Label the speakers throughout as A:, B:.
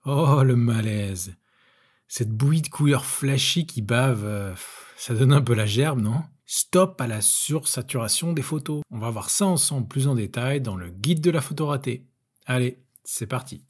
A: Oh, le malaise! Cette bouillie de couleurs flashy qui bave, ça donne un peu la gerbe, non? Stop à la sursaturation des photos. On va voir ça ensemble plus en détail dans le guide de la photo ratée. Allez, c'est parti.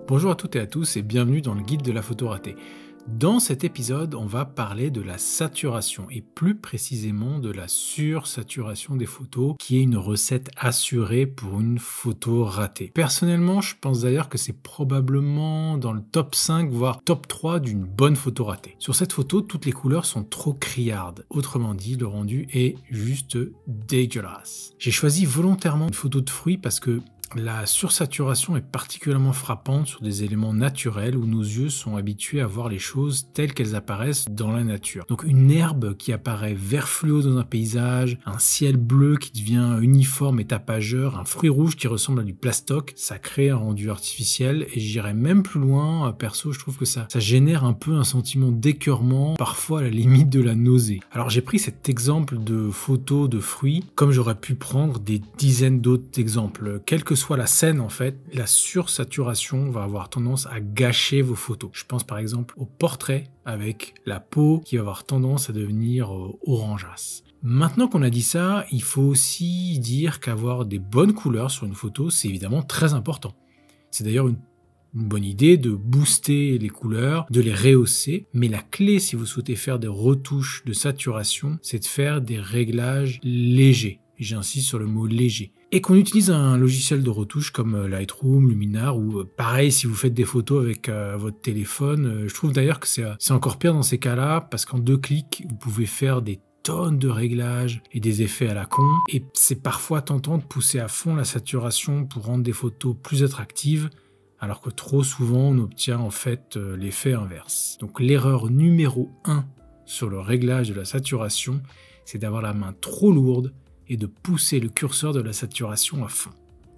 A: Bonjour à toutes et à tous et bienvenue dans le guide de la photo ratée. Dans cet épisode, on va parler de la saturation et plus précisément de la sursaturation des photos, qui est une recette assurée pour une photo ratée. Personnellement, je pense d'ailleurs que c'est probablement dans le top 5, voire top 3 d'une bonne photo ratée. Sur cette photo, toutes les couleurs sont trop criardes. Autrement dit, le rendu est juste dégueulasse. J'ai choisi volontairement une photo de fruits parce que la sursaturation est particulièrement frappante sur des éléments naturels où nos yeux sont habitués à voir les choses telles qu'elles apparaissent dans la nature. Donc une herbe qui apparaît vert fluo dans un paysage, un ciel bleu qui devient uniforme et tapageur, un fruit rouge qui ressemble à du plastoc, ça crée un rendu artificiel et j'irais même plus loin, perso je trouve que ça génère un peu un sentiment d'écœurement, parfois à la limite de la nausée. Alors j'ai pris cet exemple de photo de fruits comme j'aurais pu prendre des dizaines d'autres exemples, quel que soit la scène, en fait, la sursaturation va avoir tendance à gâcher vos photos. Je pense par exemple au portrait avec la peau qui va avoir tendance à devenir orangeasse. Maintenant qu'on a dit ça, il faut aussi dire qu'avoir des bonnes couleurs sur une photo, c'est évidemment très important. C'est d'ailleurs une bonne idée de booster les couleurs, de les rehausser, mais la clé si vous souhaitez faire des retouches de saturation, c'est de faire des réglages légers. Et j'insiste sur le mot léger. Et qu'on utilise un logiciel de retouche comme Lightroom, Luminar ou pareil si vous faites des photos avec votre téléphone. Je trouve d'ailleurs que c'est encore pire dans ces cas-là parce qu'en 2 clics, vous pouvez faire des tonnes de réglages et des effets à la con. Et c'est parfois tentant de pousser à fond la saturation pour rendre des photos plus attractives alors que trop souvent on obtient en fait l'effet inverse. Donc l'erreur numéro 1 sur le réglage de la saturation, c'est d'avoir la main trop lourde et de pousser le curseur de la saturation à fond.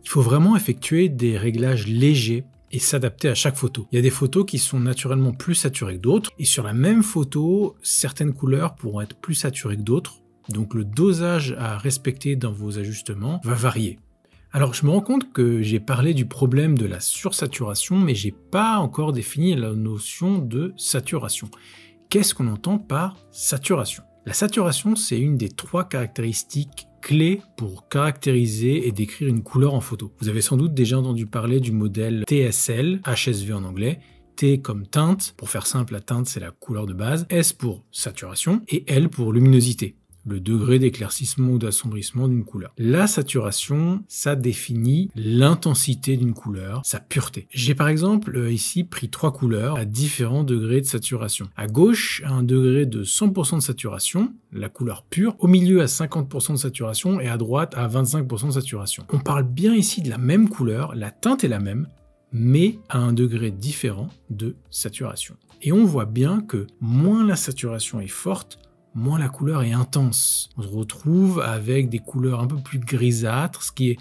A: Il faut vraiment effectuer des réglages légers et s'adapter à chaque photo. Il y a des photos qui sont naturellement plus saturées que d'autres, et sur la même photo, certaines couleurs pourront être plus saturées que d'autres, donc le dosage à respecter dans vos ajustements va varier. Alors je me rends compte que j'ai parlé du problème de la sursaturation, mais j'ai pas encore défini la notion de saturation. Qu'est-ce qu'on entend par saturation ? La saturation, c'est une des 3 caractéristiques clés pour caractériser et décrire une couleur en photo. Vous avez sans doute déjà entendu parler du modèle TSL, HSV en anglais, T comme teinte, pour faire simple la teinte c'est la couleur de base, S pour saturation et L pour luminosité, le degré d'éclaircissement ou d'assombrissement d'une couleur. La saturation, ça définit l'intensité d'une couleur, sa pureté. J'ai par exemple ici pris 3 couleurs à différents degrés de saturation. À gauche, à un degré de 100% de saturation, la couleur pure, au milieu à 50% de saturation et à droite à 25% de saturation. On parle bien ici de la même couleur, la teinte est la même, mais à un degré différent de saturation. Et on voit bien que moins la saturation est forte, moins la couleur est intense. On se retrouve avec des couleurs un peu plus grisâtres, ce qui est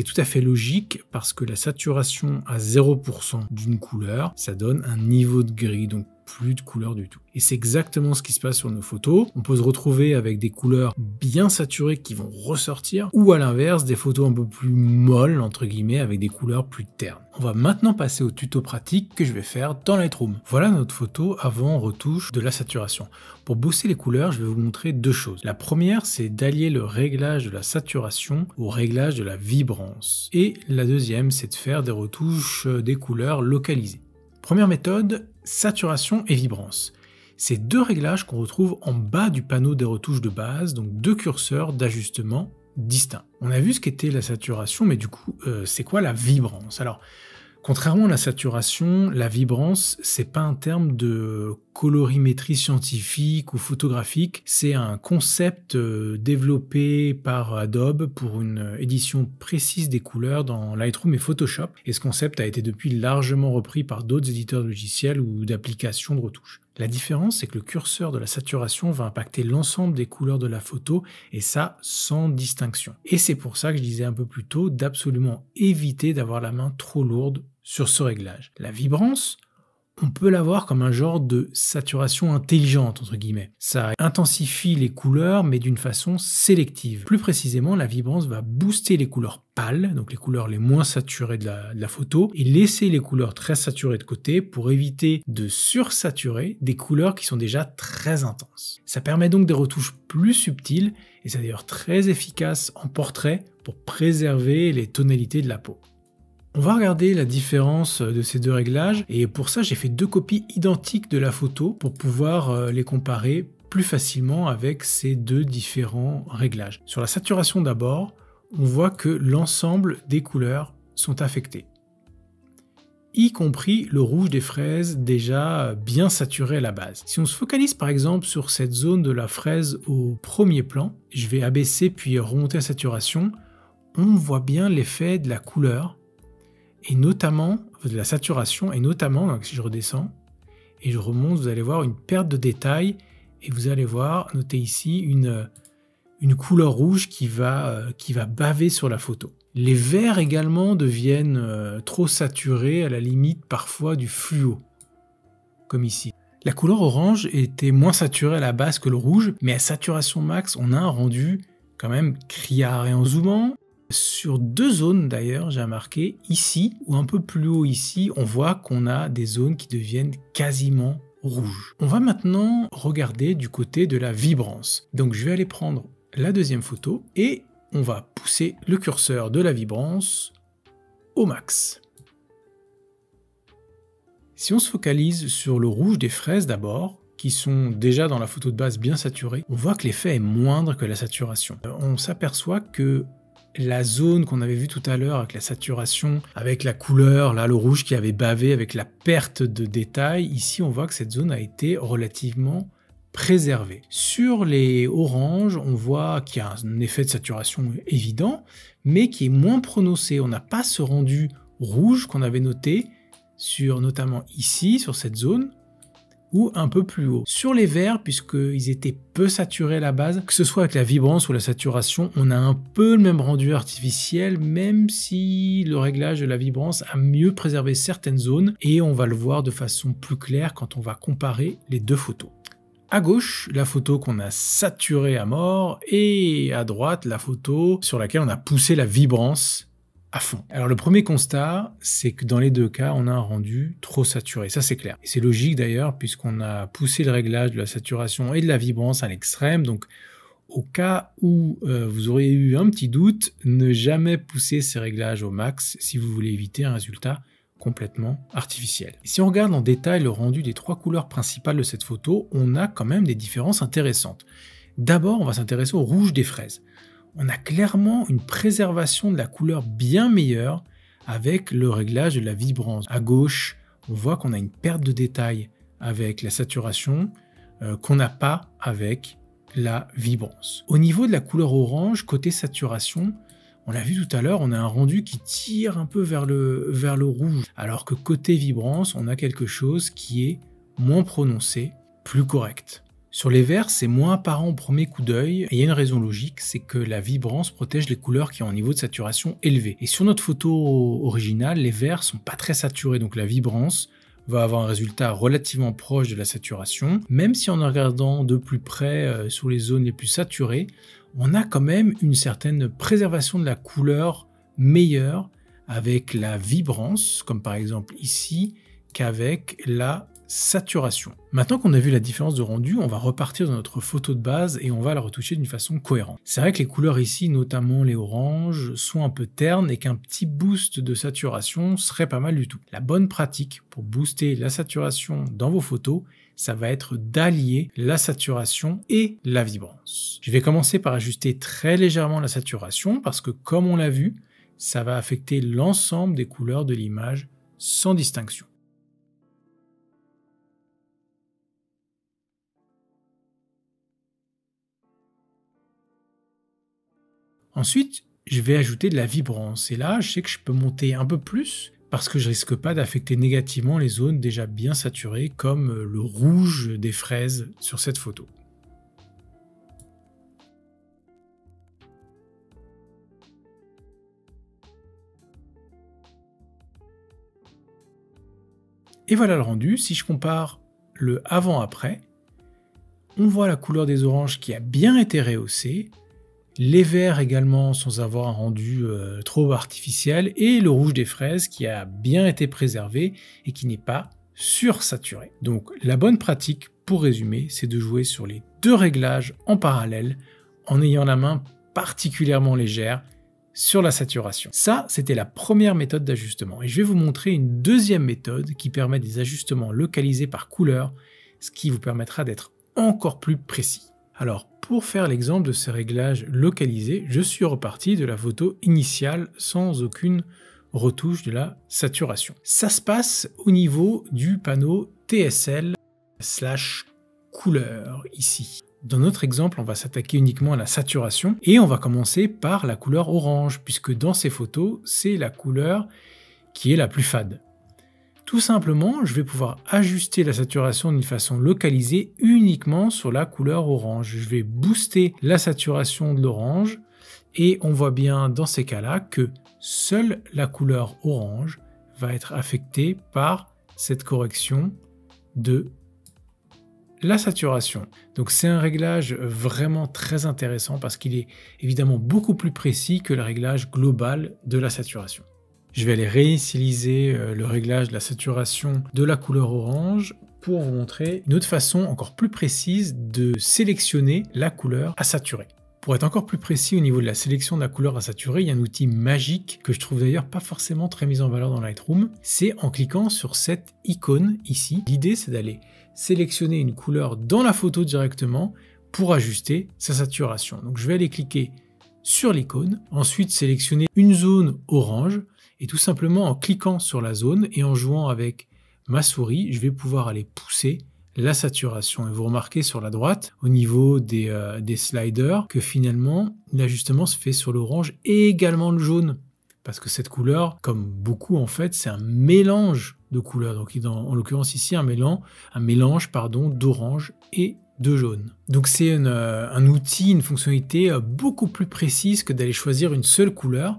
A: tout à fait logique parce que la saturation à 0% d'une couleur, ça donne un niveau de gris, donc plus de couleur du tout. Et c'est exactement ce qui se passe sur nos photos. On peut se retrouver avec des couleurs bien saturées qui vont ressortir, ou à l'inverse, des photos un peu plus molles, entre guillemets, avec des couleurs plus ternes. On va maintenant passer au tuto pratique que je vais faire dans Lightroom. Voilà notre photo avant retouche de la saturation. Pour booster les couleurs, je vais vous montrer 2 choses. La première, c'est d'allier le réglage de la saturation au réglage de la vibrance. Et la deuxième, c'est de faire des retouches des couleurs localisées. Première méthode, saturation et vibrance. C'est 2 réglages qu'on retrouve en bas du panneau des retouches de base, donc 2 curseurs d'ajustement distincts. On a vu ce qu'était la saturation, mais du coup, c'est quoi la vibrance ? Alors, contrairement à la saturation, la vibrance, c'est pas un terme de colorimétrie scientifique ou photographique, c'est un concept développé par Adobe pour une édition précise des couleurs dans Lightroom et Photoshop, et ce concept a été depuis largement repris par d'autres éditeurs de logiciels ou d'applications de retouche. La différence, c'est que le curseur de la saturation va impacter l'ensemble des couleurs de la photo, et ça sans distinction. Et c'est pour ça que je disais un peu plus tôt d'absolument éviter d'avoir la main trop lourde sur ce réglage. La vibrance, on peut l'avoir comme un genre de saturation intelligente, entre guillemets. Ça intensifie les couleurs, mais d'une façon sélective. Plus précisément, la vibrance va booster les couleurs pâles, donc les couleurs les moins saturées de la photo, et laisser les couleurs très saturées de côté pour éviter de sursaturer des couleurs qui sont déjà très intenses. Ça permet donc des retouches plus subtiles, et c'est d'ailleurs très efficace en portrait pour préserver les tonalités de la peau. On va regarder la différence de ces deux réglages et pour ça j'ai fait deux copies identiques de la photo pour pouvoir les comparer plus facilement avec ces deux différents réglages. Sur la saturation d'abord, on voit que l'ensemble des couleurs sont affectées, y compris le rouge des fraises déjà bien saturé à la base. Si on se focalise par exemple sur cette zone de la fraise au premier plan, je vais abaisser puis remonter la saturation, on voit bien l'effet de la couleur et notamment de la saturation, et notamment, donc si je redescends et je remonte, vous allez voir une perte de détail, et vous allez voir, notez ici, une couleur rouge qui va baver sur la photo. Les verts également deviennent trop saturés, à la limite parfois du fluo, comme ici. La couleur orange était moins saturée à la base que le rouge, mais à saturation max, on a un rendu quand même criard. Et en zoomant, sur deux zones d'ailleurs, j'ai remarqué, ici ou un peu plus haut ici, on voit qu'on a des zones qui deviennent quasiment rouges. On va maintenant regarder du côté de la vibrance. Donc je vais aller prendre la deuxième photo et on va pousser le curseur de la vibrance au max. Si on se focalise sur le rouge des fraises d'abord, qui sont déjà dans la photo de base bien saturées, on voit que l'effet est moindre que la saturation. On s'aperçoit que la zone qu'on avait vue tout à l'heure avec la saturation, avec la couleur, là le rouge qui avait bavé, avec la perte de détail, ici on voit que cette zone a été relativement préservée. Sur les oranges, on voit qu'il y a un effet de saturation évident, mais qui est moins prononcé. On n'a pas ce rendu rouge qu'on avait noté sur notamment ici, sur cette zone, ou un peu plus haut. Sur les verts, puisqu'ils étaient peu saturés à la base, que ce soit avec la vibrance ou la saturation, on a un peu le même rendu artificiel, même si le réglage de la vibrance a mieux préservé certaines zones, et on va le voir de façon plus claire quand on va comparer les deux photos. À gauche, la photo qu'on a saturée à mort, et à droite, la photo sur laquelle on a poussé la vibrance à fond. Alors le premier constat, c'est que dans les deux cas, on a un rendu trop saturé, ça c'est clair. Et c'est logique d'ailleurs, puisqu'on a poussé le réglage de la saturation et de la vibrance à l'extrême, donc au cas où vous auriez eu un petit doute, ne jamais pousser ces réglages au max si vous voulez éviter un résultat complètement artificiel. Et si on regarde en détail le rendu des trois couleurs principales de cette photo, on a quand même des différences intéressantes. D'abord, on va s'intéresser au rouge des fraises. On a clairement une préservation de la couleur bien meilleure avec le réglage de la vibrance. À gauche, on voit qu'on a une perte de détail avec la saturation qu'on n'a pas avec la vibrance. Au niveau de la couleur orange, côté saturation, on l'a vu tout à l'heure, on a un rendu qui tire un peu vers le rouge, alors que côté vibrance, on a quelque chose qui est moins prononcé, plus correct. Sur les verts, c'est moins apparent au premier coup d'œil, et il y a une raison logique, c'est que la vibrance protège les couleurs qui ont un niveau de saturation élevé. Et sur notre photo originale, les verts sont pas très saturés, donc la vibrance va avoir un résultat relativement proche de la saturation, même si en regardant de plus près sur les zones les plus saturées, on a quand même une certaine préservation de la couleur meilleure avec la vibrance, comme par exemple ici, qu'avec la saturation. Maintenant qu'on a vu la différence de rendu, on va repartir dans notre photo de base et on va la retoucher d'une façon cohérente. C'est vrai que les couleurs ici, notamment les oranges, sont un peu ternes et qu'un petit boost de saturation serait pas mal du tout. La bonne pratique pour booster la saturation dans vos photos, ça va être d'allier la saturation et la vibrance. Je vais commencer par ajuster très légèrement la saturation parce que comme on l'a vu, ça va affecter l'ensemble des couleurs de l'image sans distinction. Ensuite, je vais ajouter de la vibrance. Et là, je sais que je peux monter un peu plus parce que je risque pas d'affecter négativement les zones déjà bien saturées comme le rouge des fraises sur cette photo. Et voilà le rendu. Si je compare le avant-après, on voit la couleur des oranges qui a bien été rehaussée, les verts également sans avoir un rendu trop artificiel, et le rouge des fraises qui a bien été préservé et qui n'est pas sursaturé. Donc la bonne pratique, pour résumer, c'est de jouer sur les deux réglages en parallèle en ayant la main particulièrement légère sur la saturation. Ça, c'était la première méthode d'ajustement. Et je vais vous montrer une deuxième méthode qui permet des ajustements localisés par couleur, ce qui vous permettra d'être encore plus précis. Alors, pour faire l'exemple de ces réglages localisés, je suis reparti de la photo initiale sans aucune retouche de la saturation. Ça se passe au niveau du panneau TSL/couleur ici. Dans notre exemple, on va s'attaquer uniquement à la saturation et on va commencer par la couleur orange, puisque dans ces photos, c'est la couleur qui est la plus fade. Tout simplement, je vais pouvoir ajuster la saturation d'une façon localisée uniquement sur la couleur orange. Je vais booster la saturation de l'orange et on voit bien dans ces cas-là que seule la couleur orange va être affectée par cette correction de la saturation. Donc c'est un réglage vraiment très intéressant parce qu'il est évidemment beaucoup plus précis que le réglage global de la saturation. Je vais aller réinitialiser le réglage de la saturation de la couleur orange pour vous montrer une autre façon encore plus précise de sélectionner la couleur à saturer. Pour être encore plus précis au niveau de la sélection de la couleur à saturer, il y a un outil magique que je trouve d'ailleurs pas forcément très mis en valeur dans Lightroom. C'est en cliquant sur cette icône ici. L'idée, c'est d'aller sélectionner une couleur dans la photo directement pour ajuster sa saturation. Donc je vais aller cliquer sur l'icône, ensuite sélectionner une zone orange et tout simplement en cliquant sur la zone et en jouant avec ma souris, je vais pouvoir aller pousser la saturation. Et vous remarquez sur la droite, au niveau des sliders, que finalement l'ajustement se fait sur l'orange et également le jaune. Parce que cette couleur, comme beaucoup en fait, c'est un mélange de couleurs. Donc en l'occurrence ici, un mélange d'orange et de jaune. Donc c'est un outil, une fonctionnalité beaucoup plus précise que d'aller choisir une seule couleur.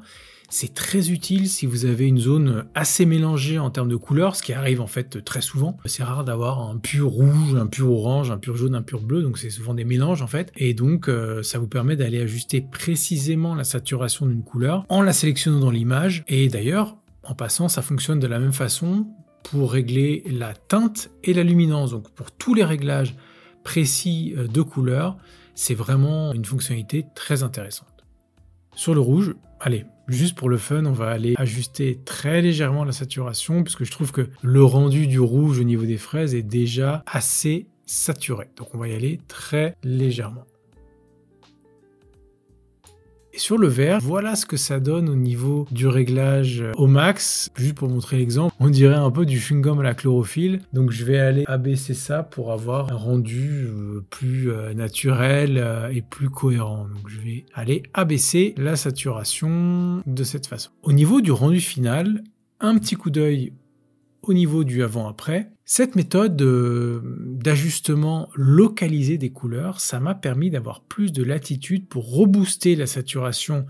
A: C'est très utile si vous avez une zone assez mélangée en termes de couleurs, ce qui arrive en fait très souvent. C'est rare d'avoir un pur rouge, un pur orange, un pur jaune, un pur bleu, donc c'est souvent des mélanges en fait. Et donc ça vous permet d'aller ajuster précisément la saturation d'une couleur en la sélectionnant dans l'image. Et d'ailleurs, en passant, ça fonctionne de la même façon pour régler la teinte et la luminance. Donc pour tous les réglages précis de couleurs, c'est vraiment une fonctionnalité très intéressante. Sur le rouge, allez, juste pour le fun, on va aller ajuster très légèrement la saturation puisque je trouve que le rendu du rouge au niveau des fraises est déjà assez saturé. Donc on va y aller très légèrement. Et sur le vert, voilà ce que ça donne au niveau du réglage au max. Juste pour montrer l'exemple, on dirait un peu du chewing-gum à la chlorophylle. Donc je vais aller abaisser ça pour avoir un rendu plus naturel et plus cohérent. Donc je vais aller abaisser la saturation de cette façon. Au niveau du rendu final, un petit coup d'œil au niveau du avant-après. Cette méthode d'ajustement localisé des couleurs, ça m'a permis d'avoir plus de latitude pour rebooster la saturation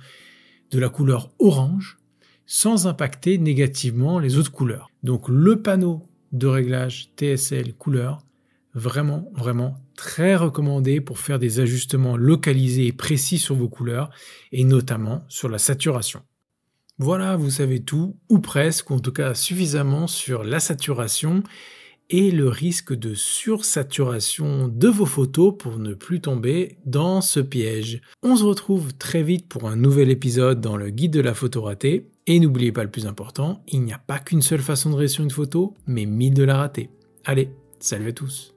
A: de la couleur orange sans impacter négativement les autres couleurs. Donc le panneau de réglage TSL couleur, vraiment très recommandé pour faire des ajustements localisés et précis sur vos couleurs et notamment sur la saturation. Voilà, vous savez tout, ou presque, ou en tout cas suffisamment sur la saturation et le risque de sursaturation de vos photos pour ne plus tomber dans ce piège. On se retrouve très vite pour un nouvel épisode dans le guide de la photo ratée. Et n'oubliez pas le plus important, il n'y a pas qu'une seule façon de réussir une photo, mais 1000 de la rater. Allez, salut à tous!